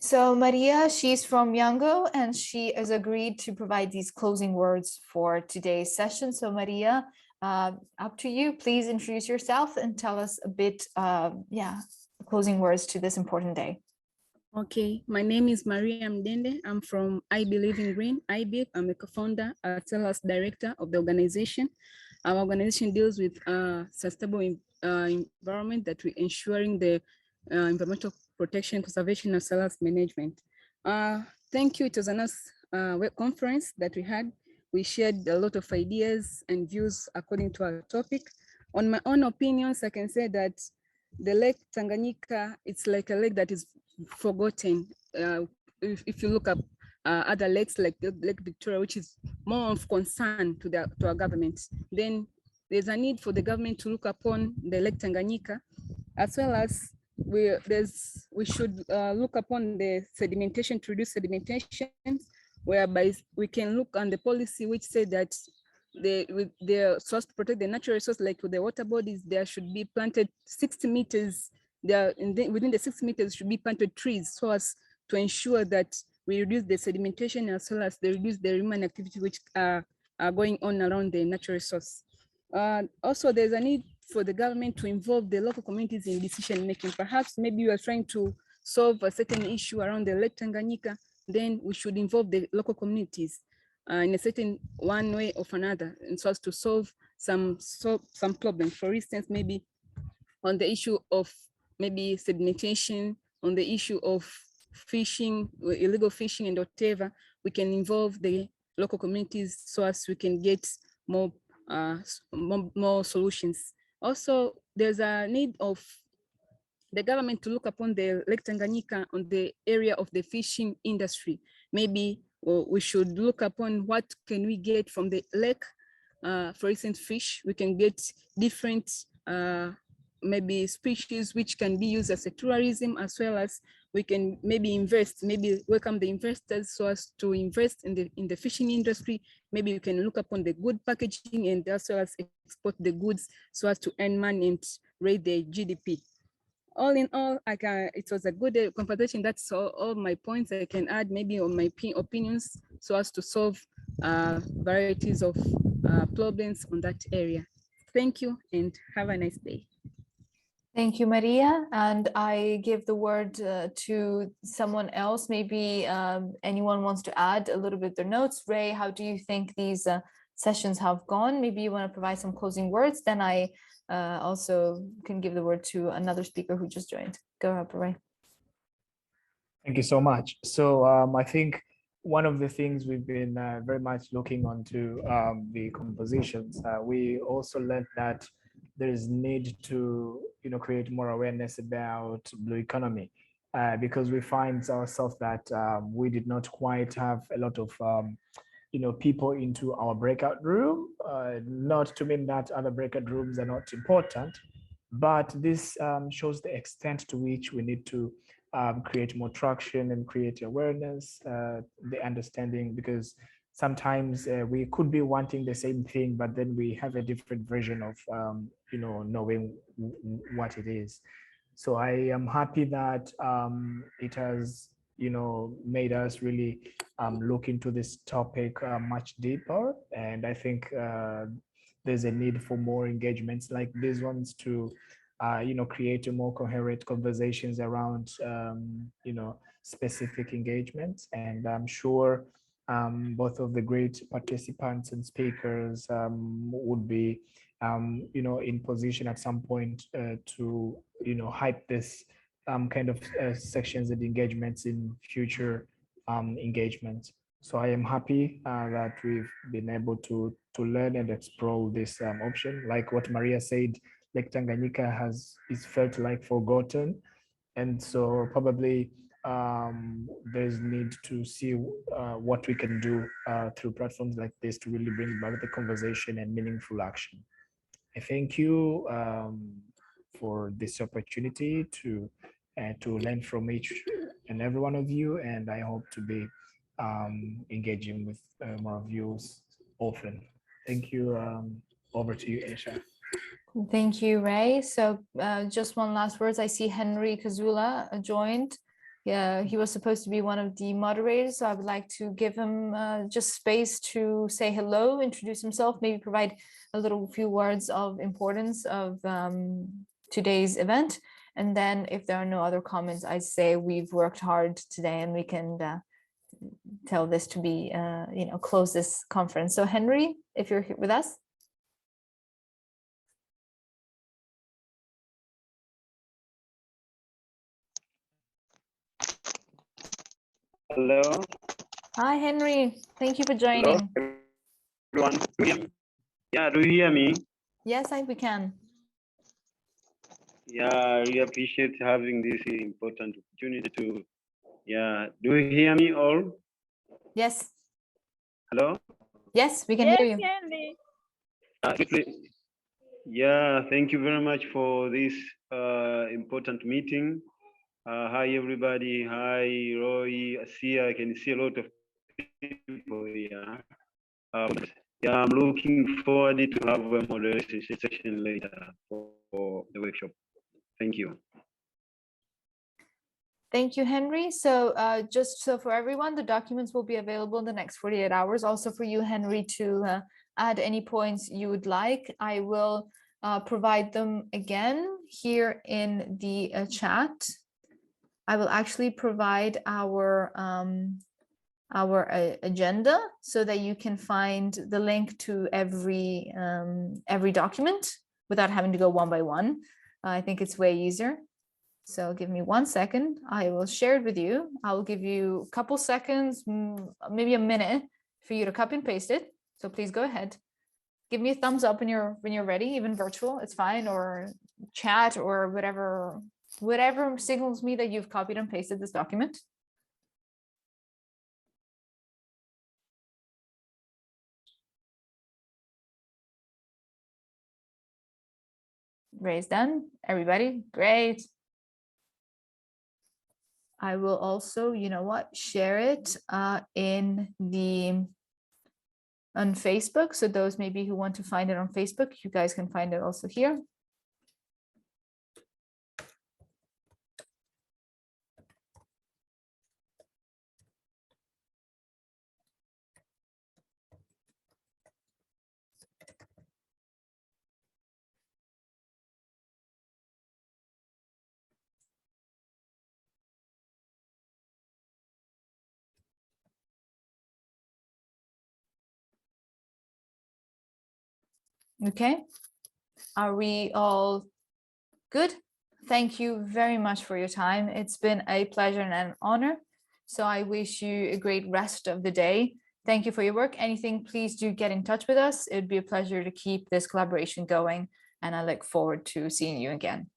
So Maria, she's from YOUNGO and she has agreed to provide these closing words for today's session. So Maria, up to you. Please introduce yourself and tell us a bit, closing words to this important day. Okay, my name is Maria Mdende. I'm from I Believe in Green, IBIC. I'm a co-founder as well as director of the organization. Our organization deals with sustainable environment that we're ensuring the environmental protection, conservation, as well as management. Thank you. It was a nice web conference that we had. We shared a lot of ideas and views according to our topic. On my own opinions, I can say that the Lake Tanganyika, it's like a lake that is forgotten. If you look up other lakes like Lake Victoria, which is more of concern to our government, then there's a need for the government to look upon the Lake Tanganyika, as well as we should look upon the sedimentation, to reduce sedimentation, whereby we can look on the policy which said that with the source to protect the natural resource, like with the water bodies, there should be planted 60 meters. Within the 6 meters should be planted trees, so as to ensure that we reduce the sedimentation as well as they reduce the human activity which are going on around the natural resource. Also, there's a need for the government to involve the local communities in decision making. Perhaps maybe you are trying to solve a certain issue around the Lake Tanganyika, then we should involve the local communities in a certain one way or another, and so as to solve some problems. For instance, maybe on the issue of maybe sedimentation, on the issue of fishing, illegal fishing and whatever, we can involve the local communities so as we can get more solutions. Also, there's a need of the government to look upon the Lake Tanganyika on the area of the fishing industry. Maybe we should look upon what can we get from the lake. For instance, fish, we can get different maybe species which can be used as a tourism, as well as we can maybe invest, maybe welcome the investors so as to invest in the fishing industry. Maybe we can look upon the good packaging and as well as export the goods so as to earn money and raise the GDP. All in all, it was a good conversation. That's all my points I can add, maybe on my opinions, so as to solve varieties of problems on that area. Thank you and have a nice day. Thank you, Maria. And I give the word to someone else. Maybe anyone wants to add a little bit their notes. Ray, how do you think these sessions have gone? Maybe you want to provide some closing words. Then I also can give the word to another speaker who just joined. Go ahead, Ray. Thank you so much. So I think one of the things we've been very much looking onto the compositions, we also learned that there is need to create more awareness about blue economy, because we find ourselves that we did not quite have a lot of people into our breakout room. Not to mean that other breakout rooms are not important, but this shows the extent to which we need to create more traction and create awareness, the understanding, because sometimes we could be wanting the same thing, but then we have a different version of knowing what it is. So I am happy that it has made us really look into this topic much deeper, and I think there's a need for more engagements like these ones to create a more coherent conversations around specific engagements. And I'm sure both of the great participants and speakers would be in position at some point to hype this kind of sections and engagements in future engagements. So I am happy that we've been able to learn and explore this option. Like what Maria said, Lake Tanganyika is felt like forgotten, and so probably there's need to see what we can do through platforms like this to really bring back the conversation and meaningful action. I thank you for this opportunity to learn from each and every one of you, and I hope to be engaging with more of you often. Thank you. Over to you, Aisha. Thank you, Ray. So just one last words. I see Henry Kazula joined. Yeah, he was supposed to be one of the moderators, so I would like to give him just space to say hello, introduce himself, maybe provide a little few words of importance of today's event. And then if there are no other comments, I say we've worked hard today and we can tell this to be, close this conference. So Henry, if you're here with us. Hello. Hi, Henry. Thank you for Hello, joining. everyone. Yeah, do you hear me? Yes, we can. Yeah, I really appreciate having this important opportunity to, do you hear me all? Yes. Hello? Yes, we can hear you. Yeah, thank you very much for this important meeting. Hi, everybody. Hi, Roy. I can see a lot of people here. I'm looking forward to have a moderation session later for the workshop. Thank you. Thank you, Henry. So just so for everyone, the documents will be available in the next 48 hours. Also for you, Henry, to add any points you would like. I will provide them again here in the chat. I will actually provide our agenda so that you can find the link to every document without having to go one by one. I think it's way easier. So give me 1 second. I will share it with you. I'll give you a couple seconds, maybe a minute for you to copy and paste it. So please go ahead. Give me a thumbs up when you're ready, even virtual, it's fine, or chat or whatever signals me that you've copied and pasted this document. Ray's done. Everybody, great. I will also, share it on Facebook. So those maybe who want to find it on Facebook, you guys can find it also here. Okay, are we all good? Thank you very much for your time. It's been a pleasure and an honor. So I wish you a great rest of the day. Thank you for your work. Anything, please do get in touch with us. It'd be a pleasure to keep this collaboration going. And I look forward to seeing you again.